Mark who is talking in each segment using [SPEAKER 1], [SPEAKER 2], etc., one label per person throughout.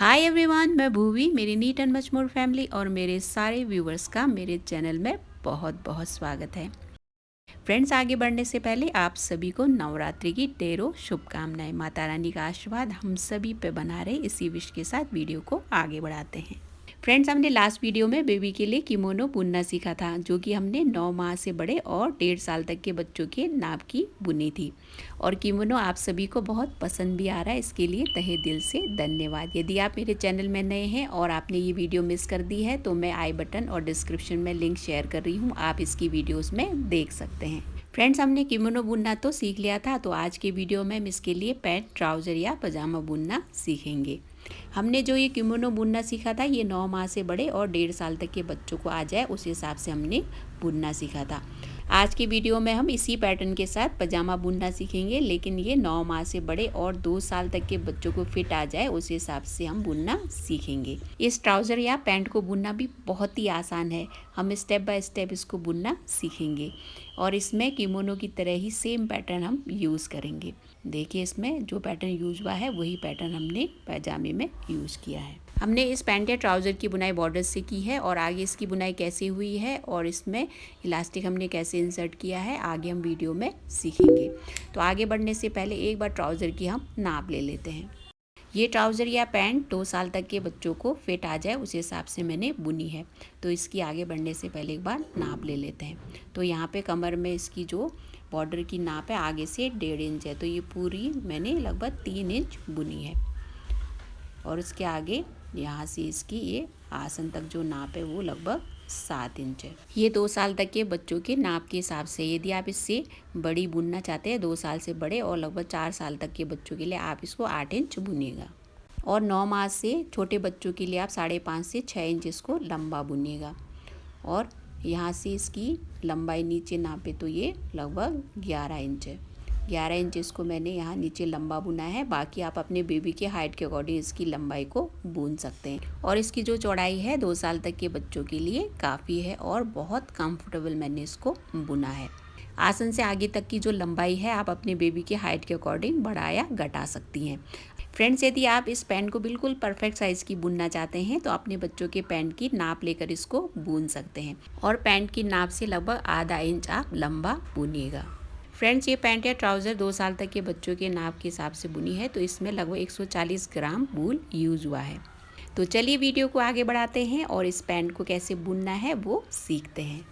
[SPEAKER 1] Hi everyone, मैं भूवी। मेरी neat and much more family और मेरे सारे व्यूवर्स का मेरे चैनल में बहुत बहुत स्वागत है। फ्रेंड्स, आगे बढ़ने से पहले आप सभी को नवरात्रि की ढेरों शुभकामनाएं। माता रानी का आशीर्वाद हम सभी पे बना रहे, इसी विश के साथ वीडियो को आगे बढ़ाते हैं। फ्रेंड्स, हमने लास्ट वीडियो में बेबी के लिए किमोनो बुनना सीखा था, जो कि हमने 9 माह से बड़े और 1.5 साल तक के बच्चों के नाप की बुनी थी। और किमोनो आप सभी को बहुत पसंद भी आ रहा है, इसके लिए तहे दिल से धन्यवाद। यदि आप मेरे चैनल में नए हैं और आपने ये वीडियो मिस कर दी है तो मैं आई बटन और डिस्क्रिप्शन में लिंक शेयर कर रही हूँ, आप इसकी वीडियोज़ में देख सकते हैं। फ्रेंड्स, हमने किमोनो बुनना तो सीख लिया था, तो आज के वीडियो में हम इसके लिए पैंट, ट्राउज़र या पजामा बुनना सीखेंगे। हमने जो ये किमोनो बुनना सीखा था, ये 9 माह से बड़े और 1.5 साल तक के बच्चों को आ जाए उस हिसाब से हमने बुनना सीखा था। आज की वीडियो में हम इसी पैटर्न के साथ पजामा बुनना सीखेंगे, लेकिन ये 9 माह से बड़े और 2 साल तक के बच्चों को फिट आ जाए उस हिसाब से हम बुनना सीखेंगे। इस ट्राउज़र या पैंट को बुनना भी बहुत ही आसान है, हम स्टेप बाय स्टेप इसको बुनना सीखेंगे और इसमें किमोनो की तरह ही सेम पैटर्न हम यूज़ करेंगे। देखिए, इसमें जो पैटर्न यूज हुआ है वही पैटर्न हमने पैजामे में यूज़ किया है। हमने इस पैंट या ट्राउज़र की बुनाई बॉर्डर से की है और आगे इसकी बुनाई कैसे हुई है और इसमें इलास्टिक हमने कैसे इंसर्ट किया है आगे हम वीडियो में सीखेंगे। तो आगे बढ़ने से पहले एक बार ट्राउज़र की हम नाप ले लेते हैं। ये ट्राउज़र या पैंट 2 साल तक के बच्चों को फिट आ जाए उस हिसाब से मैंने बुनी है। तो इसकी आगे बढ़ने से पहले एक बार नाप ले लेते हैं। तो यहाँ पे कमर में इसकी जो बॉर्डर की नाप है आगे से 1.5 इंच है, तो ये पूरी मैंने लगभग 3 इंच बुनी है। और उसके आगे यहाँ से इसकी ये आसन तक जो नाप है वो लगभग 7 इंच है। ये 2 साल तक के बच्चों के नाप के हिसाब से। यदि आप इससे बड़ी बुनना चाहते हैं, 2 साल से बड़े और लगभग 4 साल तक के बच्चों के लिए, आप इसको 8 इंच बुनिएगा। और 9 माह से छोटे बच्चों के लिए आप 5.5 से 6 इंच इसको लंबा बुनिएगा। और यहाँ से इसकी लंबाई नीचे नापे तो ये लगभग 11 इंच है। 11 इंच इसको मैंने यहाँ नीचे लंबा बुना है। बाकी आप अपने बेबी के हाइट के अकॉर्डिंग इसकी लंबाई को बुन सकते हैं। और इसकी जो चौड़ाई है 2 साल तक के बच्चों के लिए काफ़ी है और बहुत कंफर्टेबल मैंने इसको बुना है। आसन से आगे तक की जो लंबाई है आप अपने बेबी के हाइट के अकॉर्डिंग बढ़ा या घटा सकती हैं। फ्रेंड्स, यदि आप इस पैंट को बिल्कुल परफेक्ट साइज़ की बुनना चाहते हैं तो अपने बच्चों के पैंट की नाप लेकर इसको बुन सकते हैं और पैंट की नाप से लगभग आधा इंच आप लंबा बुनिएगा। फ्रेंड्स, ये पैंट या ट्राउज़र 2 साल तक के बच्चों के नाप के हिसाब से बुनी है, तो इसमें लगभग 140 ग्राम वूल यूज़ हुआ है। तो चलिए वीडियो को आगे बढ़ाते हैं और इस पैंट को कैसे बुनना है वो सीखते हैं।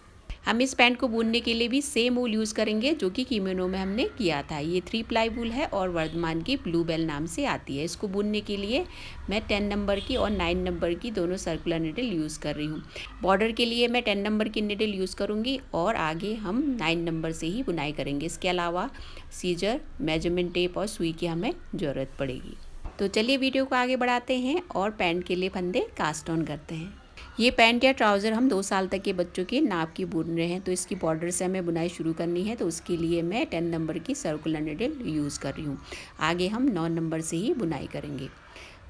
[SPEAKER 1] हम इस पैंट को बुनने के लिए भी सेम वूल यूज़ करेंगे जो कि किमोनो में हमने किया था। ये 3 प्लाई वूल है और वर्धमान की ब्लू बेल नाम से आती है। इसको बुनने के लिए मैं 10 नंबर की और 9 नंबर की दोनों सर्कुलर निडल यूज़ कर रही हूँ। बॉर्डर के लिए मैं 10 नंबर की निडल यूज़ करूँगी और आगे हम 9 नंबर से ही बुनाई करेंगे। इसके अलावा सीजर, मेजरमेंट टेप और सुई की हमें ज़रूरत पड़ेगी। तो चलिए वीडियो को आगे बढ़ाते हैं और पैंट के लिए फंदे कास्ट ऑन करते हैं। ये पैंट या ट्राउज़र हम 2 साल तक के बच्चों के नाप की बुन रहे हैं, तो इसकी बॉर्डर से हमें बुनाई शुरू करनी है। तो उसके लिए मैं 10 नंबर की सर्कुलर निडल यूज़ कर रही हूँ। आगे हम 9 नंबर से ही बुनाई करेंगे।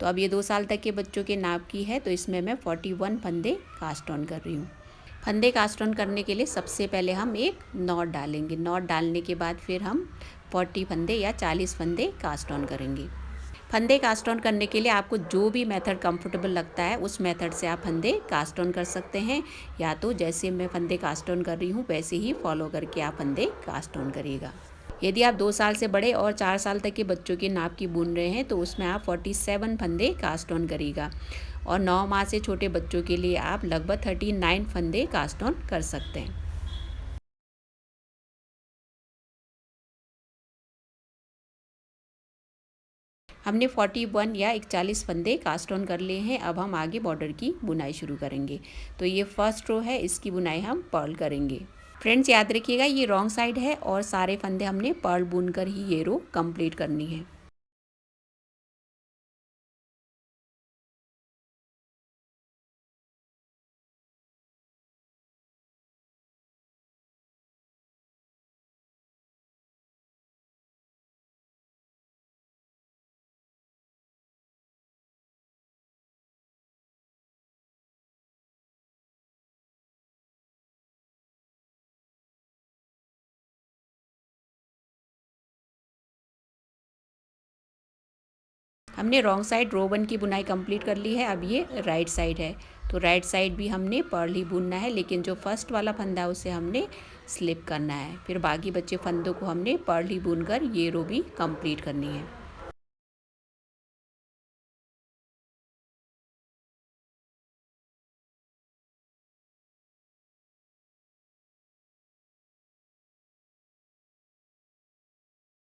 [SPEAKER 1] तो अब ये 2 साल तक के बच्चों के नाप की है, तो इसमें मैं 41 फंदे कास्ट ऑन कर रही हूँ। फंदे कास्ट ऑन करने के लिए सबसे पहले हम एक नॉट डालेंगे। नॉट डालने के बाद फिर हम 40 फंदे या 40 फंदे कास्ट ऑन करेंगे। फंदे कास्ट ऑन करने के लिए आपको जो भी मेथड कंफर्टेबल लगता है उस मेथड से आप फंदे कास्ट ऑन कर सकते हैं, या तो जैसे मैं फंदे कास्ट ऑन कर रही हूँ वैसे ही फॉलो करके आप फंदे कास्ट ऑन करिएगा। यदि आप 2 साल से बड़े और 4 साल तक के बच्चों के नाप की बुन रहे हैं तो उसमें आप 47 फंदे कास्ट ऑन करिएगा और 9 माह से छोटे बच्चों के लिए आप लगभग 39 फंदे कास्ट ऑन कर सकते हैं। हमने 41 या 41 फंदे कास्ट ऑन कर लिए हैं। अब हम आगे बॉर्डर की बुनाई शुरू करेंगे। तो ये फर्स्ट रो है, इसकी बुनाई हम पर्ल करेंगे। फ्रेंड्स, याद रखिएगा ये रॉन्ग साइड है और सारे फंदे हमने पर्ल बुनकर ही ये रो कंप्लीट करनी है। हमने रॉन्ग साइड रो 1 की बुनाई कंप्लीट कर ली है। अब ये राइट साइड है, तो राइट साइड भी हमने पर्ल ही बुनना है, लेकिन जो फर्स्ट वाला फंदा है उसे हमने स्लिप करना है। फिर बाकी बचे फंदों को हमने पर्ल ही बुनकर ये रो भी कंप्लीट करनी है।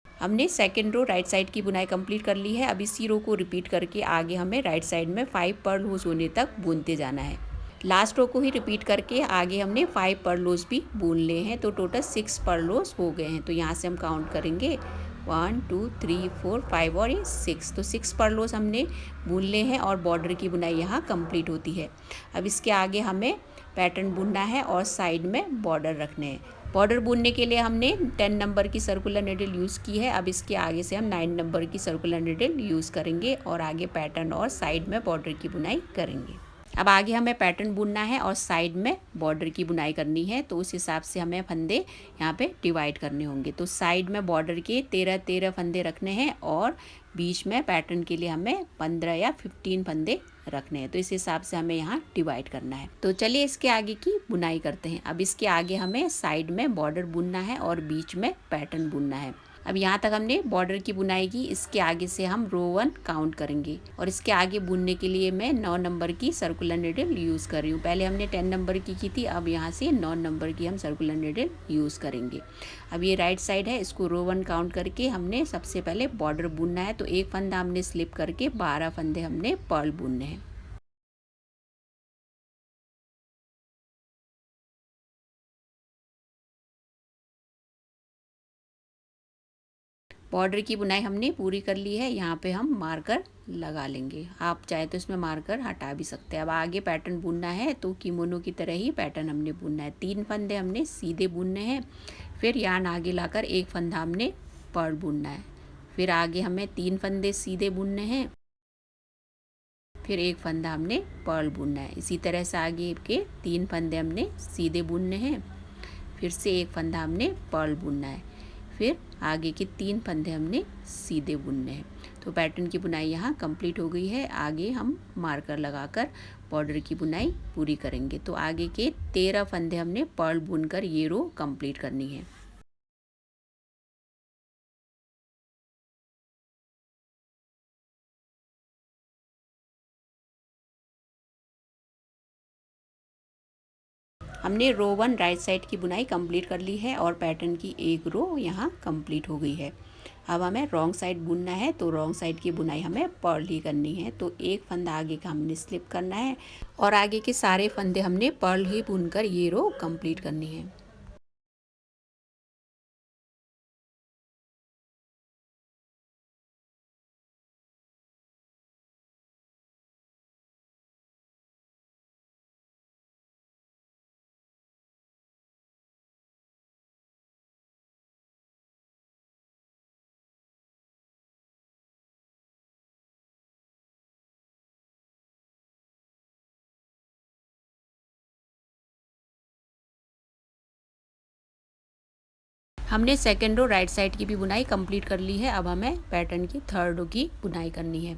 [SPEAKER 1] हमने सेकेंड रो राइट साइड की बुनाई कंप्लीट कर ली है। अब इसी रो को रिपीट करके आगे हमें राइट साइड में 5 पर्ल होज होने तक बुनते जाना है। लास्ट रो को ही रिपीट करके आगे हमने 5 पर्ल रोज भी बुन लिए हैं, तो टोटल 6 पर्ल रोज हो गए हैं। तो यहाँ से हम काउंट करेंगे 1 2 3 4 5 और ये 6, तो 6 पर्ल रोज हमने बुन लिए हैं और बॉर्डर की बुनाई यहाँ कंप्लीट होती है। अब इसके आगे हमें पैटर्न बुनना है और साइड में बॉर्डर रखने हैं। बॉर्डर बुनने के लिए हमने 10 नंबर की सर्कुलर नीडल यूज़ की है। अब इसके आगे से हम 9 नंबर की सर्कुलर नीडल यूज़ करेंगे और आगे पैटर्न और साइड में बॉर्डर की बुनाई करेंगे। अब आगे हमें पैटर्न बुनना है और साइड में बॉर्डर की बुनाई करनी है, तो उस हिसाब से हमें फंदे यहाँ पे डिवाइड करने होंगे। तो साइड में बॉर्डर के 13 फंदे रखने हैं और बीच में पैटर्न के लिए हमें 15 या 15 फंदे रखने हैं। तो इस हिसाब से हमें यहाँ डिवाइड करना है। तो चलिए इसके आगे की बुनाई करते हैं। अब इसके आगे हमें साइड में बॉर्डर बुनना है और बीच में पैटर्न बुनना है। अब यहाँ तक हमने बॉर्डर की बुनाई की, इसके आगे से हम रो 1 काउंट करेंगे और इसके आगे बुनने के लिए मैं 9 नंबर की सर्कुलर नीडल यूज़ कर रही हूँ। पहले हमने 10 नंबर की थी, अब यहाँ से 9 नंबर की हम सर्कुलर नीडल यूज़ करेंगे। अब ये राइट साइड है, इसको रो 1 काउंट करके हमने सबसे पहले बॉर्डर बुनना है। तो एक फंदा हमने स्लिप करके 12 फंदे हमने पर्ल बुनने हैं। बॉर्डर की बुनाई हमने पूरी कर ली है। यहाँ पे हम मार्कर लगा लेंगे, आप चाहे तो इसमें मार्कर हटा भी सकते हैं। अब आगे पैटर्न बुनना है, तो किमोनो की तरह ही पैटर्न हमने बुनना है। 3 फंदे हमने सीधे बुनने हैं, फिर यार्न आगे लाकर एक फंदा हमने पर्ल बुनना है। फिर आगे हमें 3 फंदे सीधे बुनने हैं, फिर एक फंदा हमने पर्ल बुनना है। इसी तरह से आगे के 3 फंदे हमने सीधे बुनने हैं, फिर से एक फंदा हमने पर्ल बुनना है, फिर आगे के 3 फंदे हमने सीधे बुनने हैं। तो पैटर्न की बुनाई यहाँ कंप्लीट हो गई है। आगे हम मार्कर लगाकर बॉर्डर की बुनाई पूरी करेंगे। तो आगे के 13 फंदे हमने पर्ल बुनकर ये रो कंप्लीट करनी है। हमने रो 1 राइट साइड की बुनाई कंप्लीट कर ली है और पैटर्न की एक रो यहाँ कंप्लीट हो गई है। अब हमें रॉन्ग साइड बुनना है, तो रॉन्ग साइड की बुनाई हमें पर्ल ही करनी है। तो एक फंदा आगे का हमने स्लिप करना है और आगे के सारे फंदे हमने पर्ल ही बुनकर ये रो कंप्लीट करनी है। हमने सेकेंड रो राइट साइड की भी बुनाई कंप्लीट कर ली है। अब हमें पैटर्न की थर्ड रो की बुनाई करनी है।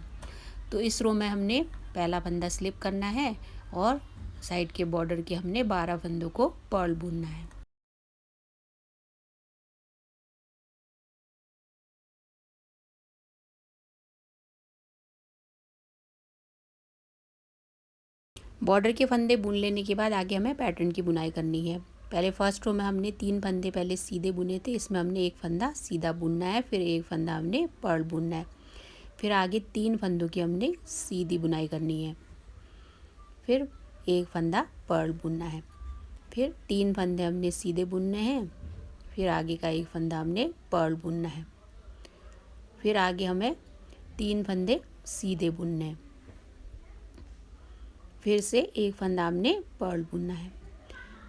[SPEAKER 1] तो इस रो में हमने पहला फंदा स्लिप करना है और साइड के बॉर्डर के हमने 12 फंदों को पर्ल बुनना है। बॉर्डर के फंदे बुन लेने के बाद आगे हमें पैटर्न की बुनाई करनी है। पहले फर्स्ट रो में हमने 3 फंदे पहले सीधे बुने थे, इसमें हमने एक फंदा सीधा बुनना है, फिर एक फंदा हमने पर्ल बुनना है, फिर आगे 3 फंदों की हमने सीधी बुनाई करनी है, फिर एक फंदा पर्ल बुनना है, फिर 3 फंदे हमने सीधे बुनने हैं, फिर आगे का एक फंदा हमने पर्ल बुनना है, फिर आगे हमें 3 फंदे सीधे बुनने हैं, फिर से एक फंदा हमने पर्ल बुनना है,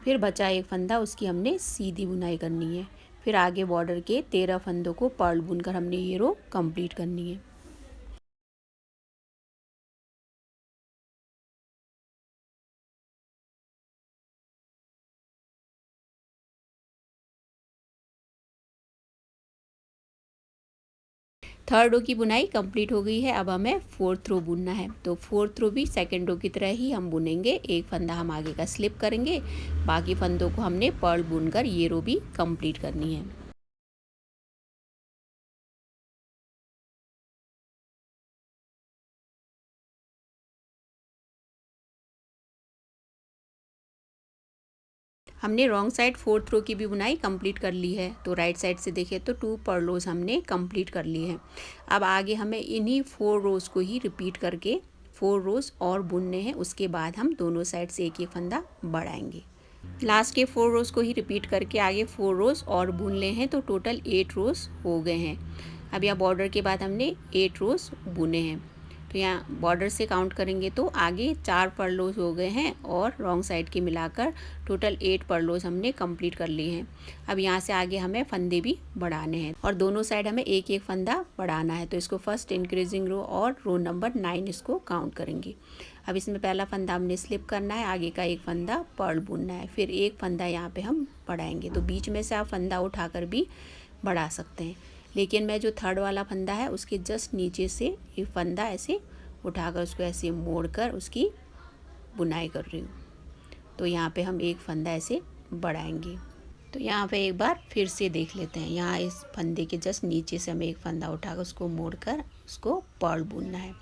[SPEAKER 1] फिर बचा एक फंदा उसकी हमने सीधी बुनाई करनी है, फिर आगे बॉर्डर के 13 फंदों को पर्ल बुनकर हमने ये रो कंप्लीट करनी है। थर्ड रो की बुनाई कंप्लीट हो गई है। अब हमें फोर्थ रो बुनना है। तो फोर्थ रो भी सेकेंड रो की तरह ही हम बुनेंगे। एक फंदा हम आगे का स्लिप करेंगे, बाकी फंदों को हमने पर्ल बुनकर ये रो भी कंप्लीट करनी है। हमने रॉन्ग साइड फोर्थ रो की भी बुनाई कंप्लीट कर ली है। तो राइट साइड से देखें तो 2 पर्लोज हमने कंप्लीट कर ली है। अब आगे हमें इन्हीं 4 रोज़ को ही रिपीट करके 4 रोज़ और बुनने हैं। उसके बाद हम दोनों साइड से एक एक फंदा बढ़ाएंगे। लास्ट के 4 रोज़ को ही रिपीट करके आगे 4 रोज़ और बुन ले हैं, तो टोटल 8 रोज़ हो गए हैं। अब यहाँ बॉर्डर के बाद हमने 8 रोज़ बुने हैं। तो यहाँ बॉर्डर से काउंट करेंगे तो आगे 4 पर्लोज हो गए हैं और रॉन्ग साइड के मिलाकर टोटल 8 पर्लोज हमने कंप्लीट कर लिए हैं। अब यहाँ से आगे हमें फंदे भी बढ़ाने हैं और दोनों साइड हमें एक एक फंदा बढ़ाना है। तो इसको फर्स्ट इंक्रीजिंग रो और रो नंबर 9 इसको काउंट करेंगे। अब इसमें पहला फंदा हमने स्लिप करना है, आगे का एक फंदा पर्ल बुनना है, फिर एक फंदा यहाँ पे हम बढ़ाएंगे। तो बीच में से आप फंदा उठाकर भी बढ़ा सकते हैं, लेकिन मैं जो थर्ड वाला फंदा है उसके जस्ट नीचे से एक फंदा ऐसे उठाकर उसको ऐसे मोड़कर उसकी बुनाई कर रही हूँ। तो यहाँ पे हम एक फंदा ऐसे बढ़ाएंगे। तो यहाँ पे एक बार फिर से देख लेते हैं। यहाँ इस फंदे के जस्ट नीचे से हमें एक फंदा उठाकर उसको मोड़कर उसको पर्ल बुनना है।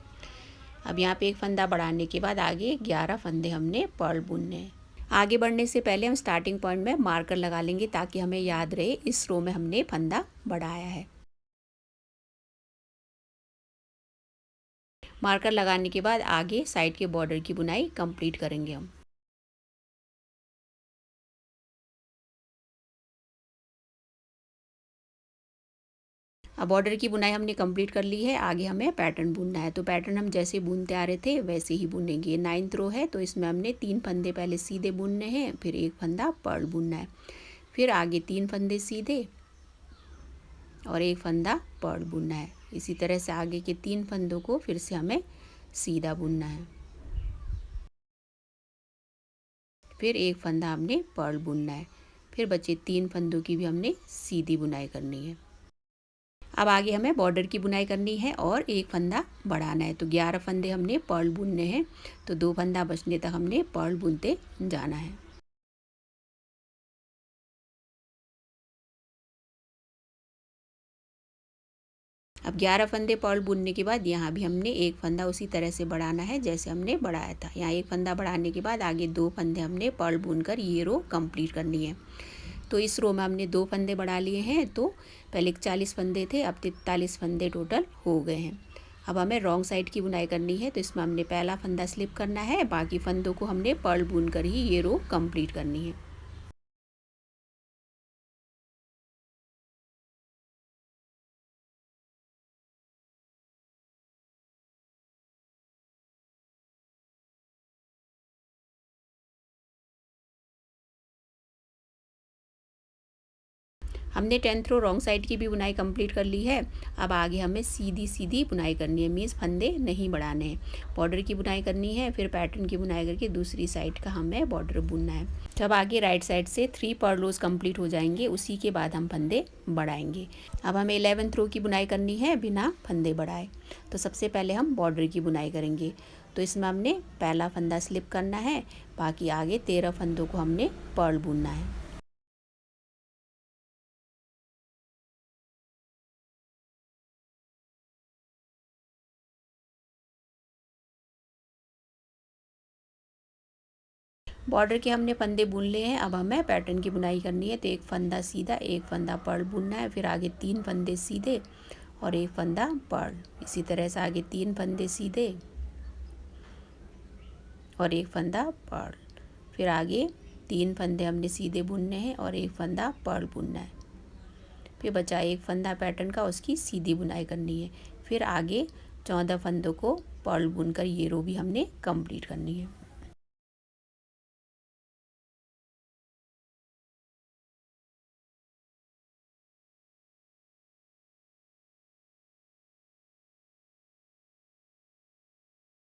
[SPEAKER 1] अब यहाँ पे एक फंदा बढ़ाने के बाद आगे 11 फंदे हमने पर्ल बुनने हैं। आगे बढ़ने से पहले हम स्टार्टिंग पॉइंट में मार्कर लगा लेंगे ताकि हमें याद रहे इस रो में हमने फंदा बढ़ाया है। मार्कर लगाने के बाद आगे साइड के बॉर्डर की बुनाई कंप्लीट करेंगे हम। अब बॉर्डर की बुनाई हमने कंप्लीट कर ली है। आगे हमें पैटर्न बुनना है। तो पैटर्न हम जैसे बुनते आ रहे थे वैसे ही बुनेंगे। ये 9th रो है, तो इसमें हमने 3 फंदे पहले सीधे बुनने हैं, फिर एक फंदा पर्ल बुनना है, फिर आगे 3 फंदे सीधे और एक फंदा पर्ल बुनना है। इसी तरह से आगे के 3 फंदों को फिर से हमें सीधा बुनना है, फिर एक फंदा हमने पर्ल बुनना है, फिर बचे 3 फंदों की भी हमने सीधी बुनाई करनी है। अब आगे हमें बॉर्डर की बुनाई करनी है और एक फंदा बढ़ाना है। तो 11 फंदे हमने पर्ल बुनने हैं, तो 2 फंदा बचने तक हमने पर्ल बुनते जाना है। अब 11 फंदे पर्ल बुनने के बाद यहाँ भी हमने एक फंदा उसी तरह से बढ़ाना है जैसे हमने बढ़ाया था। यहाँ एक फंदा बढ़ाने के बाद आगे 2 फंदे हमने पर्ल बुनकर ये रो कंप्लीट करनी है। तो इस रो में हमने 2 फंदे बढ़ा लिए हैं। तो पहले 40 फंदे थे, अब 43 फंदे टोटल हो गए हैं। अब हमें रॉन्ग साइड की बुनाई करनी है। तो इसमें हमने पहला फंदा स्लिप करना है, बाकी फंदों को हमने पर्ल बुनकर ही ये रो कंप्लीट करनी है। हमने 10th रो रॉन्ग साइड की भी बुनाई कंप्लीट कर ली है। अब आगे हमें सीधी सीधी बुनाई करनी है, मीन्स फंदे नहीं बढ़ाने हैं। बॉर्डर की बुनाई करनी है, फिर पैटर्न की बुनाई करके दूसरी साइड का हमें बॉर्डर बुनना है। जब आगे राइट साइड से 3 पर्लोज कंप्लीट हो जाएंगे उसी के बाद हम फंदे बढ़ाएंगे। अब हमें 11th रो की बुनाई करनी है बिना फंदे बढ़ाए। तो सबसे पहले हम बॉर्डर की बुनाई करेंगे। तो इसमें हमने पहला फंदा स्लिप करना है, बाकी आगे 13 फंदों को हमने पर्ल बुनना है। बॉर्डर के हमने फंदे बुन लिए हैं। अब हमें पैटर्न की बुनाई करनी है। तो एक फंदा सीधा, एक फंदा पर्ल बुनना है, फिर आगे 3 फंदे सीधे और एक फंदा पर्ल। इसी तरह से आगे 3 फंदे सीधे और एक फंदा पर्ल, फिर आगे 3 फंदे हमने सीधे बुनने हैं और एक फंदा पर्ल बुनना है, फिर बचा एक फंदा पैटर्न का, उसकी सीधी बुनाई करनी है। फिर आगे 14 फंदों को पर्ल बुनकर ये रो भी हमने कंप्लीट करनी है।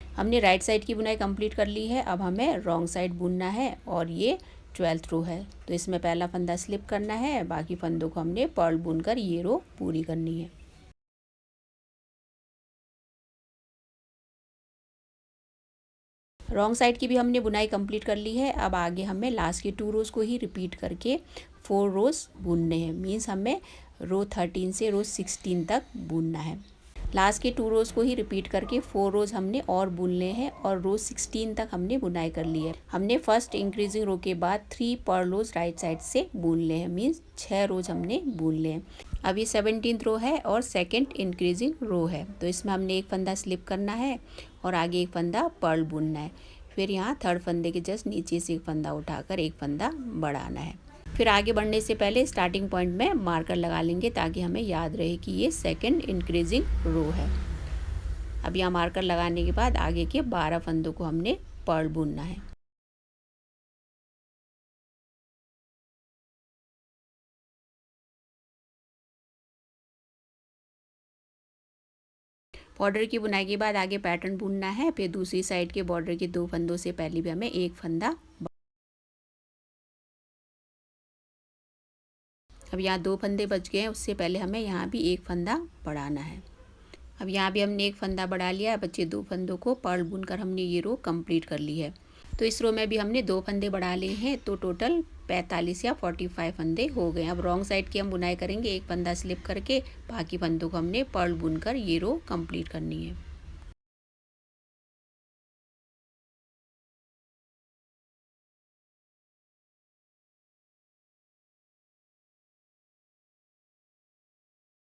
[SPEAKER 1] हमने राइट साइड की बुनाई कंप्लीट कर ली है। अब हमें रॉन्ग साइड बुनना है और ये 12th रो है। तो इसमें पहला फंदा स्लिप करना है, बाकी फंदों को हमने पर्ल बुनकर ये रो पूरी करनी है। रॉन्ग साइड की भी हमने बुनाई कंप्लीट कर ली है। अब आगे हमें लास्ट के 2 रोज़ को ही रिपीट करके 4 रोज़ बुनने हैं। मीन्स हमें रो 13 से रो 16 तक बुनना है। लास्ट के 2 रोज़ को ही रिपीट करके 4 रोज़ हमने और बुनने हैं और रो 16 तक हमने बुनाई कर ली है। हमने फर्स्ट इंक्रीजिंग रो के बाद 3 पर्ल रोज राइट साइड से बुन ले हैं। मीन्स 6 रोज़ हमने बुन ले हैं। अब ये 17th रो है और सेकेंड इंक्रीजिंग रो है, तो इसमें हमने एक फंदा स्लिप करना है और आगे एक फंदा पर्ल बुनना है। फिर यहाँ थर्ड फंदे के जस्ट नीचे से एक फंदा उठाकर एक फंदा बढ़ाना है। फिर आगे बढ़ने से पहले स्टार्टिंग पॉइंट में मार्कर लगा लेंगे ताकि हमें याद रहे कि ये सेकंड इंक्रीजिंग रो है। अब यहाँ मार्कर लगाने के बाद आगे के 12 फंदों को हमने पर्ल बुनना है। बॉर्डर की बुनाई के बाद आगे पैटर्न बुनना है। फिर दूसरी साइड के बॉर्डर के 2 फंदों से पहले भी हमें एक फंदा, अब यहाँ 2 फंदे बच गए हैं, उससे पहले हमें यहाँ भी एक फंदा बढ़ाना है। अब यहाँ भी हमने एक फंदा बढ़ा लिया है। बचे 2 फंदों को पर्ल बुनकर हमने ये रो कंप्लीट कर ली है। तो इस रो में भी हमने 2 फंदे बढ़ा लिए हैं, तो टोटल 45 या 45 फंदे हो गए। अब रॉन्ग साइड की हम बुनाई करेंगे, एक फंदा स्लिप करके बाकी फंदों को हमने पर्ल बुनकर ये रो कंप्लीट करनी है।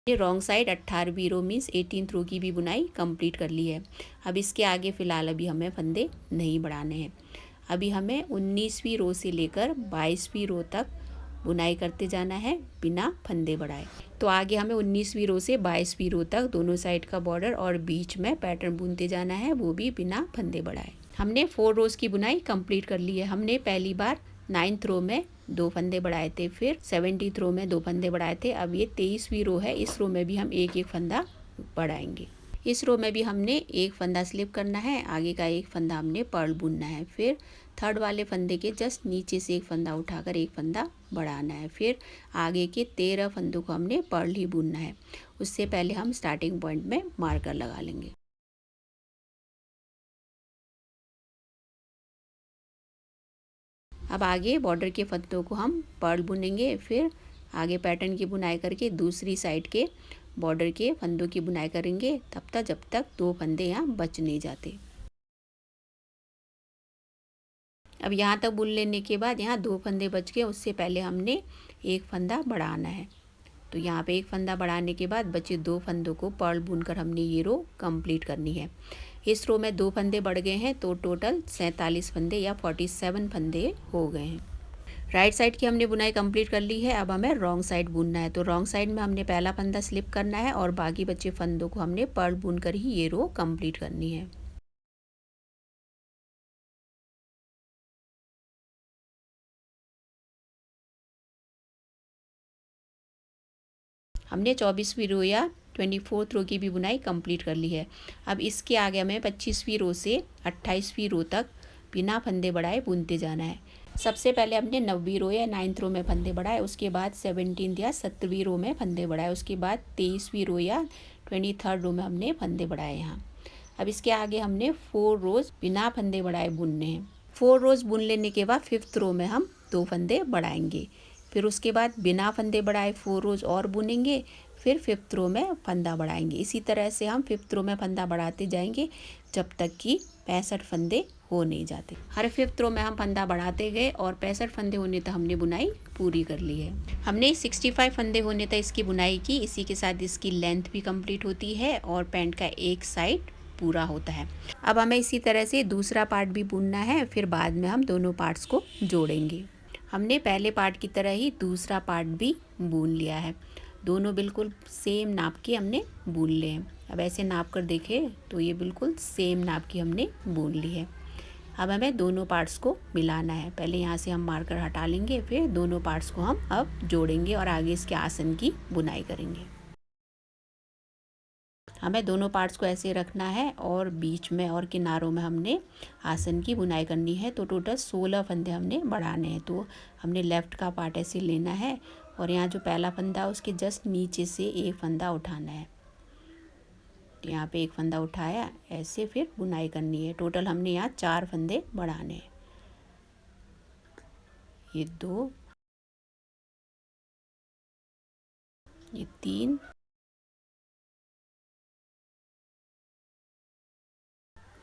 [SPEAKER 1] ये रॉन्ग साइड 18वीं रो मीन्स 18th रो की भी बुनाई कंप्लीट कर ली है। अब इसके आगे फ़िलहाल अभी हमें फंदे नहीं बढ़ाने हैं। अभी हमें 19वीं रो से लेकर 22वीं रो तक बुनाई करते जाना है बिना फंदे बढ़ाए। तो आगे हमें 19वीं रो से 22वीं रो तक दोनों साइड का बॉर्डर और बीच में पैटर्न बुनते जाना है, वो भी बिना फंदे बढ़ाए। हमने 4 रोज़ की बुनाई कंप्लीट कर ली है। हमने पहली बार 9th रो में 2 फंदे बढ़ाए थे, फिर 17th रो में 2 फंदे बढ़ाए थे। अब ये 23वीं रो है, इस रो में भी हम एक एक फंदा बढ़ाएंगे। इस रो में भी हमने एक फंदा स्लिप करना है, आगे का एक फंदा हमने पर्ल बुनना है। फिर थर्ड वाले फंदे के जस्ट नीचे से एक फंदा उठाकर एक फंदा बढ़ाना है। फिर आगे के 13 फंदों को हमने पर्ल ही बुनना है। उससे पहले हम स्टार्टिंग पॉइंट में मार्कर लगा लेंगे। अब आगे बॉर्डर के फंदों को हम पर्ल बुनेंगे। फिर आगे पैटर्न की बुनाई करके दूसरी साइड के बॉर्डर के फंदों की बुनाई करेंगे तब तक जब तक 2 फंदे यहाँ बच नहीं जाते। अब यहाँ तक बुन लेने के बाद यहाँ 2 फंदे बच गए, उससे पहले हमने एक फंदा बढ़ाना है। तो यहाँ पे एक फंदा बढ़ाने के बाद बचे 2 फंदों को पर्ल बुनकर हमने ये रो कंप्लीट करनी है। इस रो में 2 फंदे बढ़ गए हैं, तो टोटल 47 फंदे या 47 फंदे हो गए हैं। राइट साइड की हमने बुनाई कंप्लीट कर ली है। अब हमें रॉन्ग साइड बुनना है। तो रॉन्ग साइड में हमने पहला फंदा स्लिप करना है और बाकी बचे फंदों को हमने पर्ल बुनकर ही ये रो कंप्लीट करनी है। हमने 24वीं रो या 24th रो की भी बुनाई कंप्लीट कर ली है। अब इसके आगे हमें 25वीं रो से 28वीं रो तक बिना फंदे बढ़ाए बुनते जाना है। सबसे पहले हमने 9वीं रो या 9th रो में फंदे बढ़ाए, उसके बाद 17th या 17वीं रो में फंदे बढ़ाए, उसके बाद 23वीं रो या 23rd रो में हमने फंदे बढ़ाए यहाँ। अब इसके आगे हमने 4 रोज़ बिना फंदे बढ़ाए बुनने हैं। 4 रोज़ बुन लेने के बाद 5th रो में हम 2 फंदे बढ़ाएंगे। फिर उसके बाद बिना फंदे बढ़ाए 4 रोज़ और बुनेंगे, फिर 5th रो में फंदा बढ़ाएंगे। इसी तरह से हम 5th रो में फंदा बढ़ाते जाएंगे जब तक कि 65 फंदे हो नहीं जाते। हर 5th रो में हम फंदा बढ़ाते गए और 65 फंदे होने तक हमने बुनाई पूरी कर ली है। हमने 65 फंदे होने तक इसकी बुनाई की। इसी के साथ इसकी लेंथ भी कंप्लीट होती है और पैंट का एक साइड पूरा होता है। अब हमें इसी तरह से दूसरा पार्ट भी बुनना है, फिर बाद में हम दोनों पार्ट्स को जोड़ेंगे। हमने पहले पार्ट की तरह ही दूसरा पार्ट भी बुन लिया है। दोनों बिल्कुल सेम नाप के हमने बुन लिए हैं। अब ऐसे नाप कर देखें तो ये बिल्कुल सेम नाप की हमने बुन ली है। अब हमें दोनों पार्ट्स को मिलाना है। पहले यहाँ से हम मार्कर हटा लेंगे, फिर दोनों पार्ट्स को हम अब जोड़ेंगे और आगे इसके आसन की बुनाई करेंगे। हमें दोनों पार्ट्स को ऐसे रखना है और बीच में और किनारों में हमने आसन की बुनाई करनी है। तो टोटल 16 फंदे हमने बढ़ाने हैं। तो हमने लेफ़्ट का पार्ट ऐसे लेना है और यहाँ जो पहला फंदा उसके जस्ट नीचे से एक फंदा उठाना है। तो यहाँ पे एक फंदा उठाया, ऐसे फिर बुनाई करनी है। टोटल हमने यहाँ 4 फंदे बढ़ाने हैं। ये 2, ये 3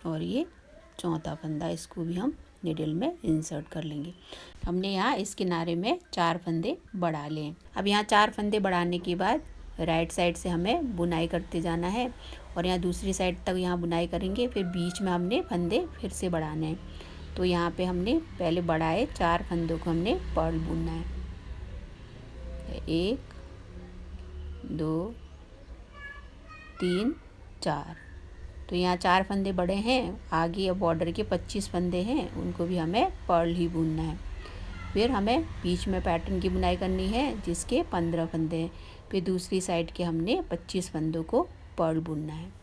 [SPEAKER 1] और ये चौथा फंदा, इसको भी हम निडल में इंसर्ट कर लेंगे। हमने यहाँ इस किनारे में 4 फंदे बढ़ा लिए। अब यहाँ 4 फंदे बढ़ाने के बाद राइट साइड से हमें बुनाई करते जाना है और यहाँ दूसरी साइड तक यहाँ बुनाई करेंगे। फिर बीच में हमने फंदे फिर से बढ़ाने हैं। तो यहाँ पे हमने पहले बढ़ाए 4 फंदों को हमने पर्ल बुनना है। 1 2 3 4। तो यहाँ 4 फंदे बड़े हैं। आगे अब बॉर्डर के 25 फंदे हैं, उनको भी हमें पर्ल ही बुनना है। फिर हमें बीच में पैटर्न की बुनाई करनी है जिसके 15 फंदे हैं। फिर दूसरी साइड के हमने 25 फंदों को पर्ल बुनना है।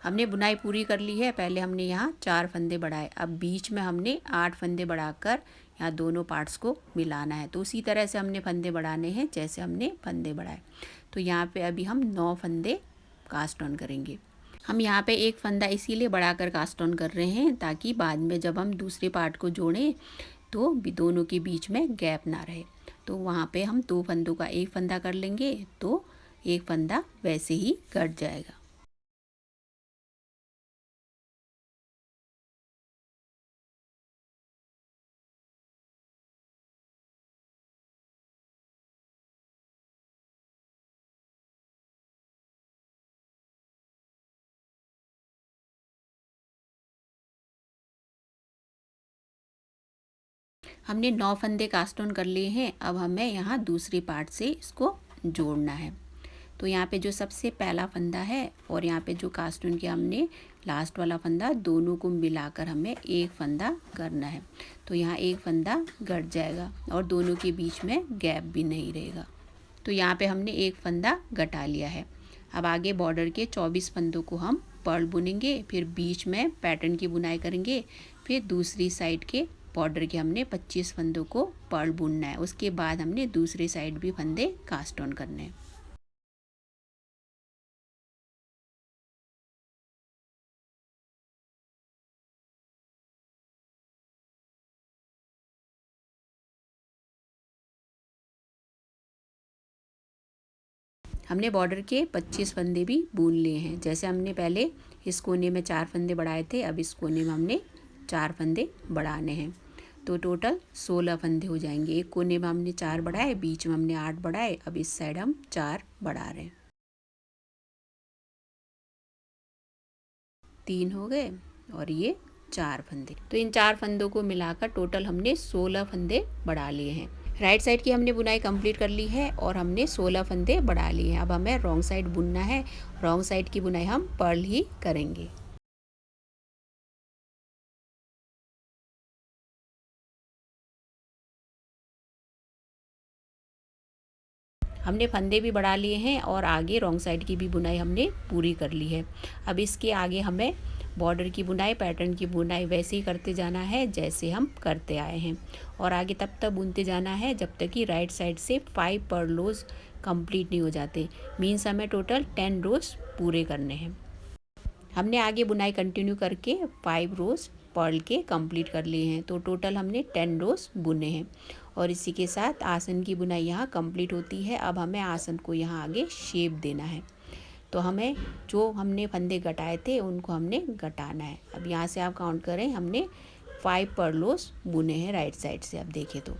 [SPEAKER 1] हमने बुनाई पूरी कर ली है। पहले हमने यहाँ 4 फंदे बढ़ाए, अब बीच में हमने 8 फंदे बढ़ाकर यहाँ दोनों पार्ट्स को मिलाना है। तो उसी तरह से हमने फंदे बढ़ाने हैं जैसे हमने फंदे बढ़ाए। तो यहाँ पे अभी हम 9 फंदे कास्ट ऑन करेंगे। हम यहाँ पे एक फंदा इसीलिए बढ़ाकर कास्ट ऑन कर रहे हैं ताकि बाद में जब हम दूसरे पार्ट को जोड़ें तो दोनों के बीच में गैप ना रहे। तो वहाँ पे हम 2 फंदों का एक फंदा कर लेंगे तो एक फंदा वैसे ही कट जाएगा। हमने 9 फंदे कास्ट ऑन कर लिए हैं। अब हमें यहाँ दूसरी पार्ट से इसको जोड़ना है। तो यहाँ पे जो सबसे पहला फंदा है और यहाँ पे जो कास्ट ऑन किया हमने लास्ट वाला फंदा, दोनों को मिलाकर हमें एक फंदा करना है। तो यहाँ एक फंदा गट जाएगा और दोनों के बीच में गैप भी नहीं रहेगा। तो यहाँ पे हमने एक फंदा गटा लिया है। अब आगे बॉर्डर के 24 फंदों को हम पर्ल बुनेंगे, फिर बीच में पैटर्न की बुनाई करेंगे। फिर दूसरी साइड के बॉर्डर के हमने 25 फंदों को पर्ल बुनना है। उसके बाद हमने दूसरी साइड भी फंदे कास्ट ऑन करने हैं। हमने बॉर्डर के 25 फंदे भी बुन लिए हैं। जैसे हमने पहले इस कोने में 4 फंदे बढ़ाए थे, अब इस कोने में हमने 4 फंदे बढ़ाने हैं। तो टोटल 16 फंदे हो जाएंगे। एक कोने में हमने 4 बढ़ाए, बीच में हमने 8 बढ़ाए, अब इस साइड हम 4 बढ़ा रहे हैं। 3 हो गए और ये 4 फंदे। तो इन 4 फंदों को मिलाकर टोटल हमने 16 फंदे बढ़ा लिए हैं। राइट साइड की हमने बुनाई कंप्लीट कर ली है और हमने 16 फंदे बढ़ा लिए हैं। अब हमें रॉन्ग साइड बुनना है। रॉन्ग साइड की बुनाई हम पर्ल ही करेंगे। हमने फंदे भी बढ़ा लिए हैं और आगे रॉन्ग साइड की भी बुनाई हमने पूरी कर ली है। अब इसके आगे हमें बॉर्डर की बुनाई, पैटर्न की बुनाई वैसे ही करते जाना है जैसे हम करते आए हैं और आगे तब तक बुनते जाना है जब तक कि राइट साइड से 5 पर्ल रोज कंप्लीट नहीं हो जाते। मीन्स हमें टोटल 10 रोज पूरे करने हैं। हमने आगे बुनाई कंटिन्यू करके 5 रोज पर्ल के कंप्लीट कर लिए हैं। तो टोटल हमने 10 रोज बुने हैं और इसी के साथ आसन की बुनाई यहाँ कंप्लीट होती है। अब हमें आसन को यहाँ आगे शेप देना है। तो हमें जो हमने फंदे घटाए थे उनको हमने घटाना है। अब यहाँ से आप काउंट करें, हमने 5 पर्लोस बुने हैं राइट साइड से। अब देखें तो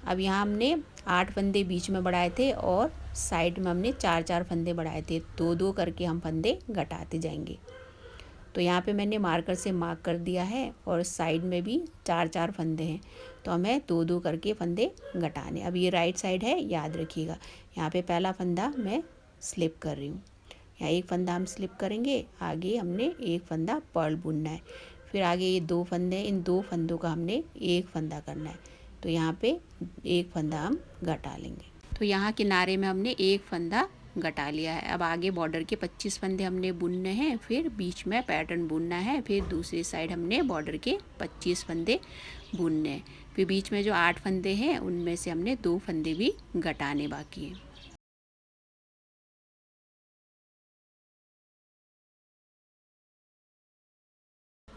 [SPEAKER 1] अब यहाँ हमने 8 फंदे बीच में बढ़ाए थे और साइड में हमने 4-4 फंदे बढ़ाए थे। 2-2 करके हम फंदे घटाते जाएंगे। तो यहाँ पे मैंने मार्कर से मार्क कर दिया है और साइड में भी 4-4 फंदे हैं। तो हमें 2-2 करके फंदे घटाने। अब ये राइट साइड है, याद रखिएगा। यहाँ पे पहला फंदा मैं स्लिप कर रही हूँ। यहाँ एक फंदा हम स्लिप करेंगे, आगे हमने एक फंदा पर्ल बुनना है। फिर आगे ये 2 फंदे हैं, इन 2 फंदों का हमने एक फंदा करना है। तो यहाँ पे एक फंदा हम घटा लेंगे। तो यहाँ किनारे में हमने एक फंदा घटा लिया है। अब आगे बॉर्डर के 25 फंदे हमने बुनने हैं, फिर बीच में पैटर्न बुनना है, फिर दूसरी साइड हमने बॉर्डर के 25 फंदे बुनने हैं। फिर बीच में जो 8 फंदे हैं उनमें से हमने 2 फंदे भी घटाने बाकी हैं।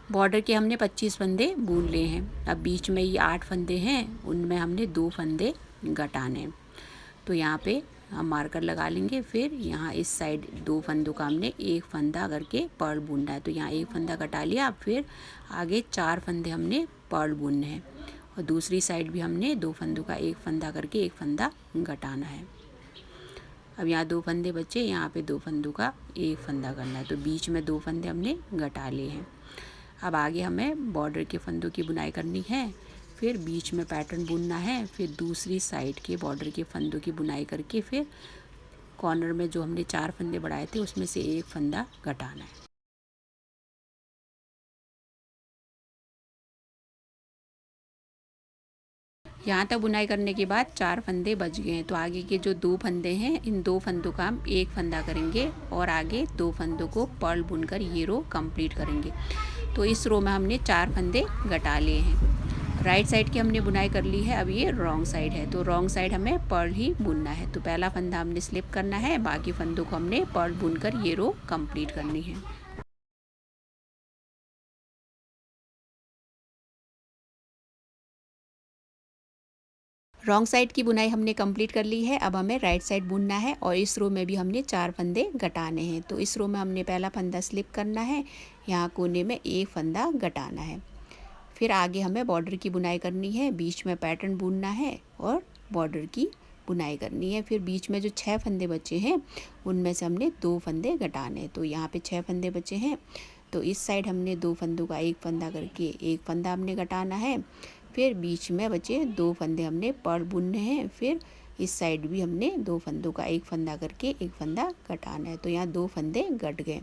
[SPEAKER 1] बॉर्डर के हमने 25 फंदे बुन लिए हैं। अब बीच में ये 8 फंदे हैं, उनमें हमने 2 फंदे घटाने हैं। तो यहाँ पे हम मार्कर लगा लेंगे। फिर यहाँ इस साइड 2 फंदों का हमने एक फंदा करके पर्ल बुनना है। तो यहाँ एक फंदा घटा लिया। फिर आगे 4 फंदे हमने पर्ल बुनने हैं और दूसरी साइड भी हमने 2 फंदों का एक फंदा करके एक फंदा घटाना है। अब यहाँ 2 फंदे बचे, यहाँ पे 2 फंदों का एक फंदा करना है। तो बीच में 2 फंदे हमने घटा लिए हैं। अब आगे हमें बॉर्डर के फंदों की बुनाई करनी है, फिर बीच में पैटर्न बुनना है, फिर दूसरी साइड के बॉर्डर के फंदों की बुनाई करके फिर कॉर्नर में जो हमने 4 फंदे बढ़ाए थे उसमें से एक फंदा घटाना है। यहाँ तक बुनाई करने के बाद 4 फंदे बच गए हैं। तो आगे के जो 2 फंदे हैं, इन 2 फंदों का हम एक फंदा करेंगे और आगे 2 फंदों को पर्ल बुनकर ये रो कंप्लीट करेंगे। तो इस रो में हमने 4 फंदे घटा लिए हैं। राइट साइड की हमने बुनाई कर ली है। अब ये रॉन्ग साइड है, तो रॉन्ग साइड हमें पर्ल ही बुनना है। तो पहला फंदा हमने स्लिप करना है, बाकी फंदों को हमने पर्ल बुनकर ये रो कंप्लीट करनी है। रॉन्ग साइड की बुनाई हमने कंप्लीट कर ली है। अब हमें राइट साइड बुनना है और इस रो में भी हमने 4 फंदे घटाने हैं। तो इस रो में हमने पहला फंदा स्लिप करना है, यहाँ कोने में एक फंदा घटाना है। फिर आगे हमें बॉर्डर की बुनाई करनी है, बीच में पैटर्न बुनना है और बॉर्डर की बुनाई करनी है। फिर बीच में जो 6 फंदे बचे हैं उनमें से हमने 2 फंदे घटाने हैं। तो यहाँ पे 6 फंदे बचे हैं, तो इस साइड हमने 2 फंदों का एक फंदा करके एक फंदा हमने घटाना है। फिर बीच में बचे 2 फंदे हमने पर्ल बुनने हैं। फिर इस साइड भी हमने 2 फंदों का एक फंदा करके एक फंदा घटाना है। तो यहाँ 2 फंदे घट गए।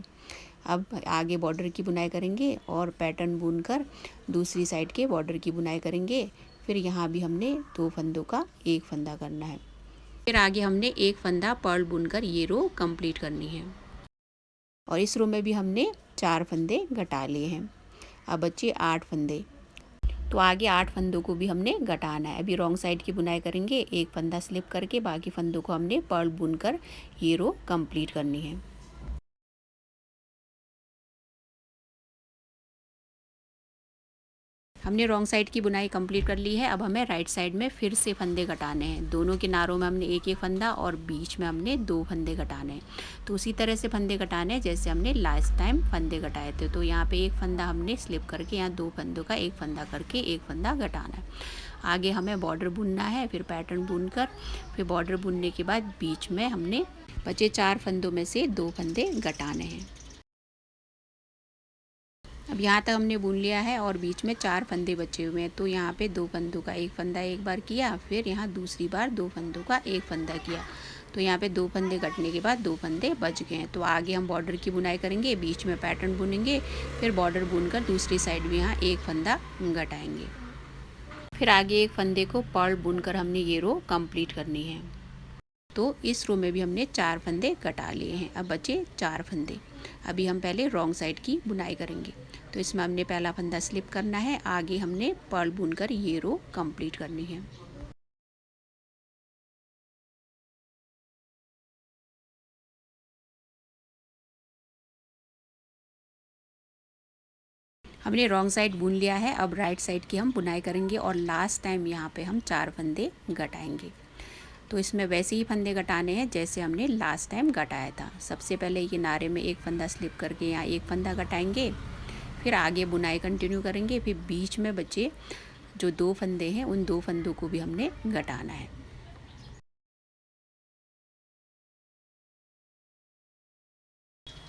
[SPEAKER 1] अब आगे बॉर्डर की बुनाई करेंगे और पैटर्न बुनकर दूसरी साइड के बॉर्डर की बुनाई करेंगे। फिर यहाँ भी हमने 2 फंदों का एक फंदा करना है। फिर आगे हमने एक फंदा पर्ल बुनकर ये रो कंप्लीट करनी है और इस रो में भी हमने 4 फंदे घटा लिए हैं। अब बचे 8 फंदे, तो आगे 8 फंदों को भी हमने घटाना है। अभी रॉन्ग साइड की बुनाई करेंगे, एक फंदा स्लिप करके बाकी फंदों को हमने पर्ल बुनकर ये रो कंप्लीट करनी है। हमने रॉन्ग साइड की बुनाई कंप्लीट कर ली है। अब हमें राइट साइड में फिर से फंदे घटाने हैं। दोनों किनारों में हमने एक एक फंदा और बीच में हमने 2 फंदे घटाने हैं। तो उसी तरह से फंदे घटाने हैं जैसे हमने लास्ट टाइम फंदे घटाए थे। तो यहाँ पे एक फंदा हमने स्लिप करके यहाँ 2 फंदों का एक फंदा करके एक फंदा घटाना है। आगे हमें बॉर्डर बुनना है, फिर पैटर्न बुनकर फिर बॉर्डर बुनने के बाद बीच में हमने बचे 4 फंदों में से 2 फंदे घटाने हैं। अब यहाँ तक हमने बुन लिया है और बीच में 4 फंदे बचे हुए हैं। तो यहाँ पे 2 फंदों का एक फंदा एक बार किया, फिर यहाँ दूसरी बार 2 फंदों का एक फंदा किया। तो यहाँ पे 2 फंदे कटने के बाद 2 फंदे बच गए हैं। तो आगे हम बॉर्डर की बुनाई करेंगे, बीच में पैटर्न बुनेंगे, फिर बॉर्डर बुनकर दूसरी साइड भी यहाँ एक फंदा घटाएंगे। फिर आगे एक फंदे को पर्ल बुनकर हमने ये रो कंप्लीट करनी है। तो इस रो में भी हमने 4 फंदे कटा लिए हैं। अब बचे 4 फंदे। अभी हम पहले रॉन्ग साइड की बुनाई करेंगे। तो इसमें हमने पहला फंदा स्लिप करना है, आगे हमने पर्ल बुनकर ये रो कंप्लीट करनी है। हमने रॉन्ग साइड बुन लिया है। अब राइट साइड की हम बुनाई करेंगे और लास्ट टाइम यहाँ पे हम 4 फंदे घटाएंगे। तो इसमें वैसे ही फंदे घटाने हैं जैसे हमने लास्ट टाइम घटाया था। सबसे पहले किनारे में एक फंदा स्लिप करके यहाँ एक फंदा घटाएंगे, फिर आगे बुनाई कंटिन्यू करेंगे। फिर बीच में बचे जो 2 फंदे हैं उन 2 फंदों को भी हमने घटाना है।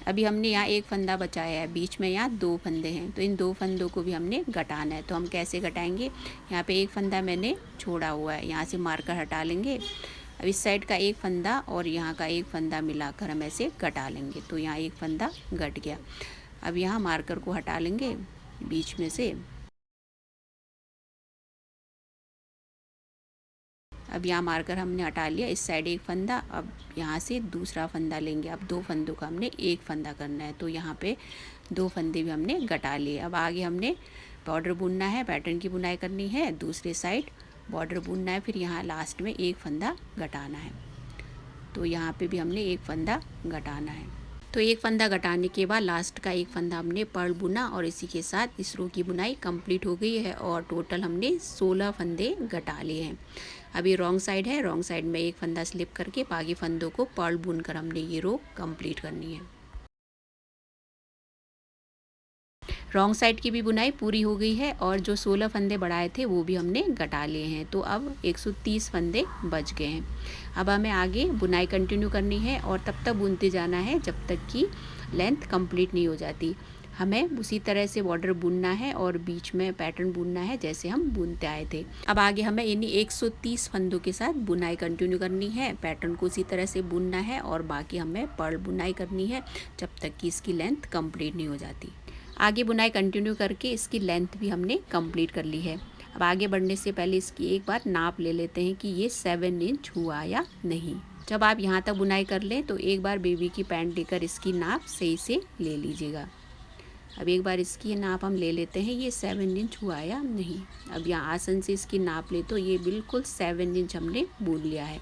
[SPEAKER 1] अभी हमने यहाँ एक फंदा बचाया है, बीच में यहाँ 2 फंदे हैं, तो इन 2 फंदों को भी हमने घटाना है। तो हम कैसे घटाएंगे, यहाँ पे एक फंदा मैंने छोड़ा हुआ है, यहाँ से मार्कर हटा लेंगे। अब इस साइड का एक फंदा और यहाँ का एक फंदा मिलाकर हम ऐसे घटा लेंगे। तो यहाँ एक फंदा घट गया। अब यहाँ मार्कर को हटा लेंगे, बीच में से। अब यहाँ मार्कर हमने हटा लिया, इस साइड एक फंदा, अब यहाँ से दूसरा फंदा लेंगे। अब 2 फंदों का हमने एक फंदा करना है, तो यहाँ पे 2 फंदे भी हमने घटा लिए। अब आगे हमने बॉर्डर बुनना है, पैटर्न की बुनाई करनी है, दूसरे साइड बॉर्डर बुनना है, फिर यहाँ लास्ट में एक फंदा घटाना है। तो यहाँ पे भी हमने एक फंदा घटाना है। तो एक फंदा घटाने के बाद लास्ट का एक फंदा हमने पर्ल बुना और इसी के साथ इस रो की बुनाई कंप्लीट हो गई है और टोटल हमने 16 फंदे घटा लिए हैं। अभी रॉन्ग साइड है, रॉन्ग साइड में एक फंदा स्लिप करके बाकी फंदों को पर्ल बुनकर हमने ये रो कंप्लीट करनी है। रॉन्ग साइड की भी बुनाई पूरी हो गई है और जो 16 फंदे बढ़ाए थे वो भी हमने घटा लिए हैं। तो अब 130 फंदे बच गए हैं। अब हमें आगे बुनाई कंटिन्यू करनी है और तब तक बुनते जाना है जब तक कि लेंथ कंप्लीट नहीं हो जाती। हमें उसी तरह से बॉर्डर बुनना है और बीच में पैटर्न बुनना है जैसे हम बुनते आए थे। अब आगे हमें इन्हीं 130 फंदों के साथ बुनाई कंटिन्यू करनी है, पैटर्न को उसी तरह से बुनना है और बाकी हमें पर्ल बुनाई करनी है जब तक कि इसकी लेंथ कंप्लीट नहीं हो जाती। आगे बुनाई कंटिन्यू करके इसकी लेंथ भी हमने कंप्लीट कर ली है। अब आगे बढ़ने से पहले इसकी एक बार नाप ले लेते हैं कि ये 7 इंच हुआ या नहीं। जब आप यहाँ तक बुनाई कर लें तो एक बार बेबी की पैंट लेकर इसकी नाप सही से ले लीजिएगा। अब एक बार इसकी नाप हम ले लेते हैं, ये 7 इंच हुआ या नहीं। अब यहाँ आसन से इसकी नाप ले तो ये बिल्कुल 7 इंच हमने बुन लिया है।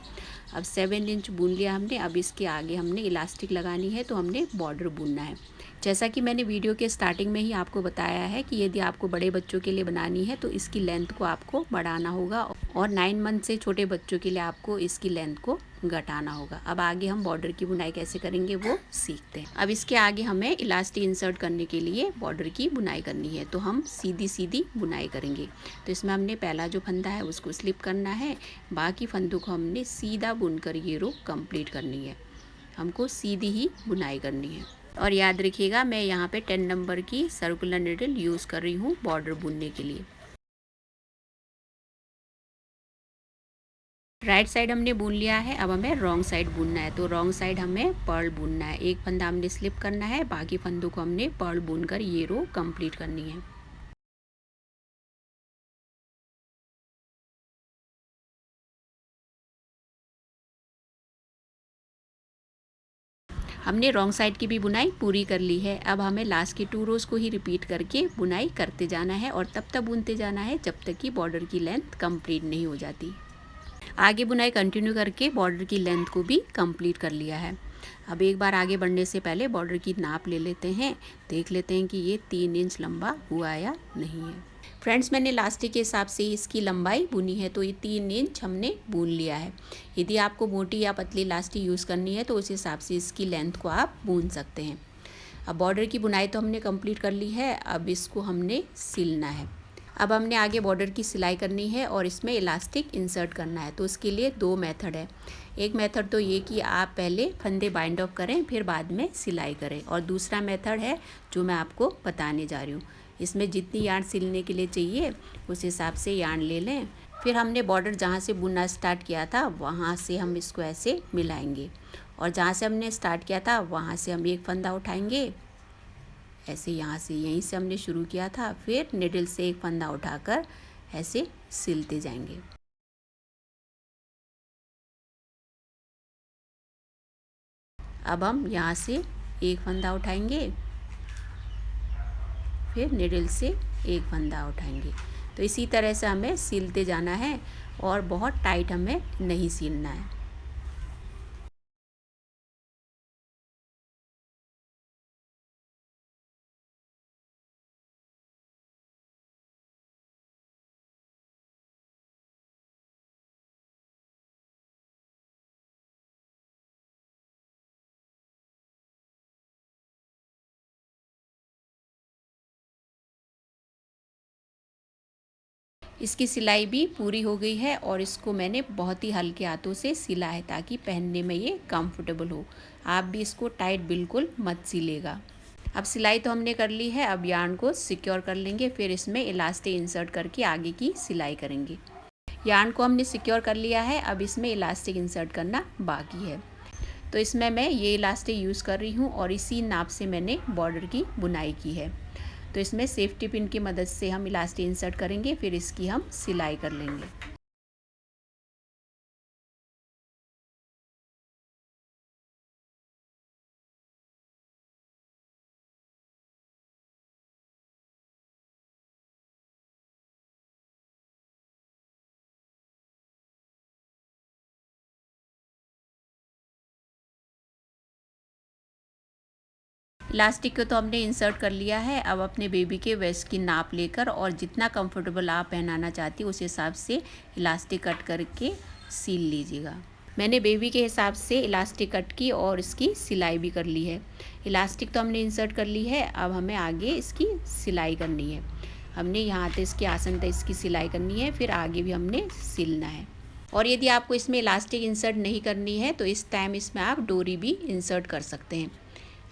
[SPEAKER 1] अब 7 इंच बुन लिया हमने। अब इसके आगे हमने इलास्टिक लगानी है, तो हमने बॉर्डर बुनना है। जैसा कि मैंने वीडियो के स्टार्टिंग में ही आपको बताया है कि यदि आपको बड़े बच्चों के लिए बनानी है तो इसकी लेंथ को आपको बढ़ाना होगा और 9 मंथ से छोटे बच्चों के लिए आपको इसकी लेंथ को घटाना होगा। अब आगे हम बॉर्डर की बुनाई कैसे करेंगे वो सीखते हैं। अब इसके आगे हमें इलास्टिक इंसर्ट करने के लिए बॉर्डर की बुनाई करनी है, तो हम सीधी सीधी बुनाई करेंगे। तो इसमें हमने पहला जो फंदा है उसको स्लिप करना है, बाकी फंदों को हमने सीधा बुनकर ये रो कंप्लीट करनी है। हमको सीधी ही बुनाई करनी है। और याद रखिएगा मैं यहाँ पे 10 नंबर की सर्कुलर नीडल यूज़ कर रही हूँ बॉर्डर बुनने के लिए। राइट साइड हमने बुन लिया है, अब हमें रॉन्ग साइड बुनना है। तो रॉन्ग साइड हमें पर्ल बुनना है, एक फंदा हमने स्लिप करना है, बाकी फंदों को हमने पर्ल बुनकर ये रो कंप्लीट करनी है। हमने रॉन्ग साइड की भी बुनाई पूरी कर ली है। अब हमें लास्ट की 2 रोज़ को ही रिपीट करके बुनाई करते जाना है और तब तक बुनते जाना है जब तक कि बॉर्डर की लेंथ कंप्लीट नहीं हो जाती। आगे बुनाई कंटिन्यू करके बॉर्डर की लेंथ को भी कंप्लीट कर लिया है। अब एक बार आगे बढ़ने से पहले बॉर्डर की नाप ले लेते हैं, देख लेते हैं कि ये 3 इंच लंबा हुआ या नहीं है। फ्रेंड्स, मैंने लास्टिक के हिसाब से इसकी लंबाई बुनी है, तो ये 3 इंच हमने बुन लिया है। यदि आपको मोटी या पतली लास्टिक यूज़ करनी है तो उस हिसाब से इसकी लेंथ को आप बुन सकते हैं। अब बॉर्डर की बुनाई तो हमने कंप्लीट कर ली है, अब इसको हमने सिलना है। अब हमने आगे बॉर्डर की सिलाई करनी है और इसमें इलास्टिक इंसर्ट करना है। तो उसके लिए 2 मेथड है। एक मेथड तो ये कि आप पहले फंदे बाइंड ऑफ करें फिर बाद में सिलाई करें, और दूसरा मेथड है जो मैं आपको बताने जा रही हूँ। इसमें जितनी यार्न सिलने के लिए चाहिए उस हिसाब से यार्न ले लें। फिर हमने बॉर्डर जहाँ से बुनना स्टार्ट किया था वहाँ से हम इसको ऐसे मिलाएंगे, और जहाँ से हमने स्टार्ट किया था वहाँ से हम एक फंदा उठाएंगे, ऐसे यहाँ से यहीं से हमने शुरू किया था, फिर निडल से एक फंदा उठाकर ऐसे सिलते जाएंगे। अब हम यहाँ से एक फंदा उठाएंगे, फिर निडल से एक फंदा उठाएंगे। तो इसी तरह से हमें सिलते जाना है और बहुत टाइट हमें नहीं सिलना है। इसकी सिलाई भी पूरी हो गई है और इसको मैंने बहुत ही हल्के हाथों से सिला है ताकि पहनने में ये कंफर्टेबल हो। आप भी इसको टाइट बिल्कुल मत सिलेगा। अब सिलाई तो हमने कर ली है, अब यार्न को सिक्योर कर लेंगे, फिर इसमें इलास्टिक इंसर्ट करके आगे की सिलाई करेंगे। यार्न को हमने सिक्योर कर लिया है, अब इसमें इलास्टिक इंसर्ट करना बाकी है। तो इसमें मैं ये इलास्टिक यूज़ कर रही हूँ और इसी नाप से मैंने बॉर्डर की बुनाई की है। तो इसमें सेफ्टी पिन की मदद से हम इलास्टिक इंसर्ट करेंगे, फिर इसकी हम सिलाई कर लेंगे। इलास्टिक को तो हमने इंसर्ट कर लिया है। अब अपने बेबी के वेस्ट की नाप लेकर और जितना कंफर्टेबल आप पहनाना चाहती हो उस हिसाब से इलास्टिक कट करके सिल लीजिएगा। मैंने बेबी के हिसाब से इलास्टिक कट की और इसकी सिलाई भी कर ली है। इलास्टिक तो हमने इंसर्ट कर ली है, अब हमें आगे इसकी सिलाई करनी है। हमने यहाँ तक इसके आसन तक इसकी सिलाई करनी है, फिर आगे भी हमने सिलना है। और यदि आपको इसमें इलास्टिक इंसर्ट नहीं करनी है तो इस टाइम इसमें आप डोरी भी इंसर्ट कर सकते हैं।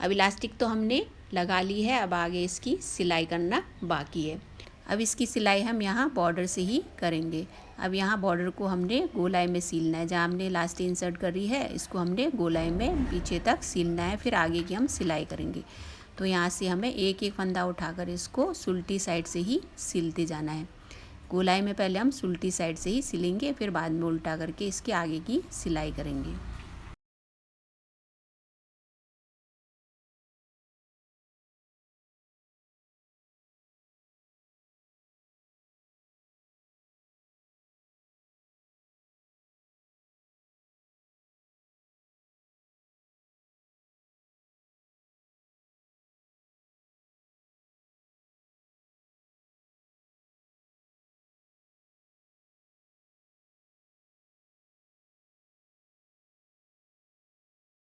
[SPEAKER 1] अब इलास्टिक तो हमने लगा ली है, अब आगे इसकी सिलाई करना बाकी है। अब इसकी सिलाई हम यहाँ बॉर्डर से ही करेंगे। अब यहाँ बॉर्डर को हमने गोलाई में सिलना है। जहाँ हमने इलास्टिक इंसर्ट करी है इसको हमने गोलाई में पीछे तक सिलना है, फिर आगे की हम सिलाई करेंगे। तो यहाँ से हमें एक एक फंदा उठाकर इसको सुल्टी साइड से ही सिलते जाना है। गोलाई में पहले हम सुल्टी साइड से ही सिलेंगे, फिर बाद में उल्टा करके इसके आगे की सिलाई करेंगे।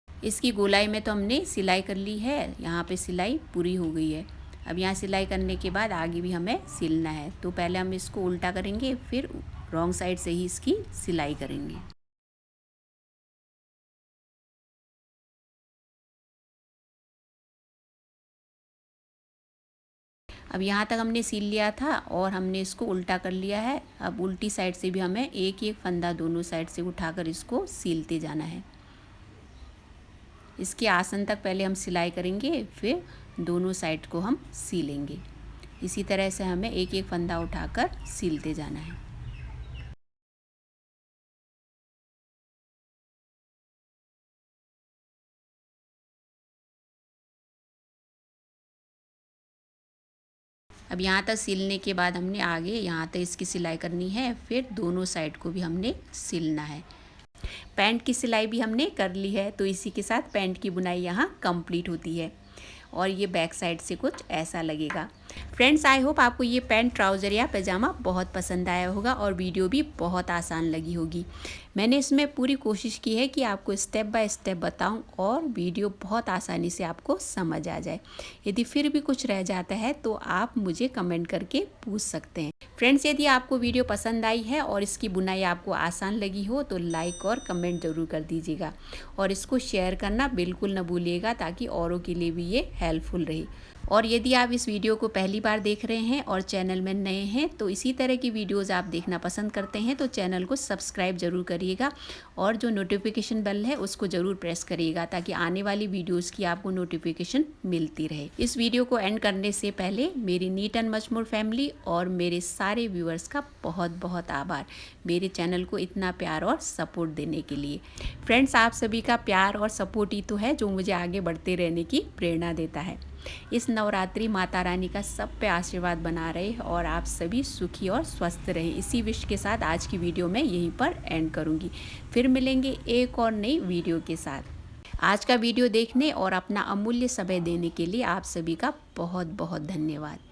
[SPEAKER 1] इसकी गोलाई में तो हमने सिलाई कर ली है, यहाँ पे सिलाई पूरी हो गई है। अब यहाँ सिलाई करने के बाद आगे भी हमें सिलना है। तो पहले हम इसको उल्टा करेंगे, फिर रॉन्ग साइड से ही इसकी सिलाई करेंगे। अब यहाँ तक हमने सिल लिया था और हमने इसको उल्टा कर लिया है। अब उल्टी साइड से भी हमें एक एक फंदा दोनों साइड से उठाकर इसको सिलते जाना है। इसके आसन तक पहले हम सिलाई करेंगे, फिर दोनों साइड को हम सिलेंगे। इसी तरह से हमें एक एक फंदा उठाकर सिलते जाना है। अब यहाँ तक सिलने के बाद हमने आगे यहाँ तक इसकी सिलाई करनी है, फिर दोनों साइड को भी हमने सिलना है। पैंट की सिलाई भी हमने कर ली है, तो इसी के साथ पैंट की बुनाई यहाँ कंप्लीट होती है और ये बैक साइड से कुछ ऐसा लगेगा। फ्रेंड्स, आई होप आपको ये पैंट, ट्राउज़र या पैजामा बहुत पसंद आया होगा और वीडियो भी बहुत आसान लगी होगी। मैंने इसमें पूरी कोशिश की है कि आपको स्टेप बाय स्टेप बताऊं और वीडियो बहुत आसानी से आपको समझ आ जाए। यदि फिर भी कुछ रह जाता है तो आप मुझे कमेंट करके पूछ सकते हैं। फ्रेंड्स, यदि आपको वीडियो पसंद आई है और इसकी बुनाई आपको आसान लगी हो तो लाइक और कमेंट ज़रूर कर दीजिएगा और इसको शेयर करना बिल्कुल न भूलिएगा, ताकि औरों के लिए भी ये हेल्पफुल रहे। और यदि आप इस वीडियो को पहली बार देख रहे हैं और चैनल में नए हैं तो इसी तरह की वीडियोज़ आप देखना पसंद करते हैं तो चैनल को सब्सक्राइब ज़रूर करिएगा और जो नोटिफिकेशन बेल है उसको ज़रूर प्रेस करिएगा, ताकि आने वाली वीडियोज़ की आपको नोटिफिकेशन मिलती रहे। इस वीडियो को एंड करने से पहले मेरी neat and much more family और मेरे सारे व्यूअर्स का बहुत बहुत आभार, मेरे चैनल को इतना प्यार और सपोर्ट देने के लिए। फ्रेंड्स, आप सभी का प्यार और सपोर्ट ही तो है जो मुझे आगे बढ़ते रहने की प्रेरणा देता है। इस नवरात्रि माता रानी का सब पे आशीर्वाद बना रहे और आप सभी सुखी और स्वस्थ रहे। इसी विश के साथ आज की वीडियो मैं यहीं पर एंड करूँगी। फिर मिलेंगे एक और नई वीडियो के साथ। आज का वीडियो देखने और अपना अमूल्य समय देने के लिए आप सभी का बहुत बहुत धन्यवाद।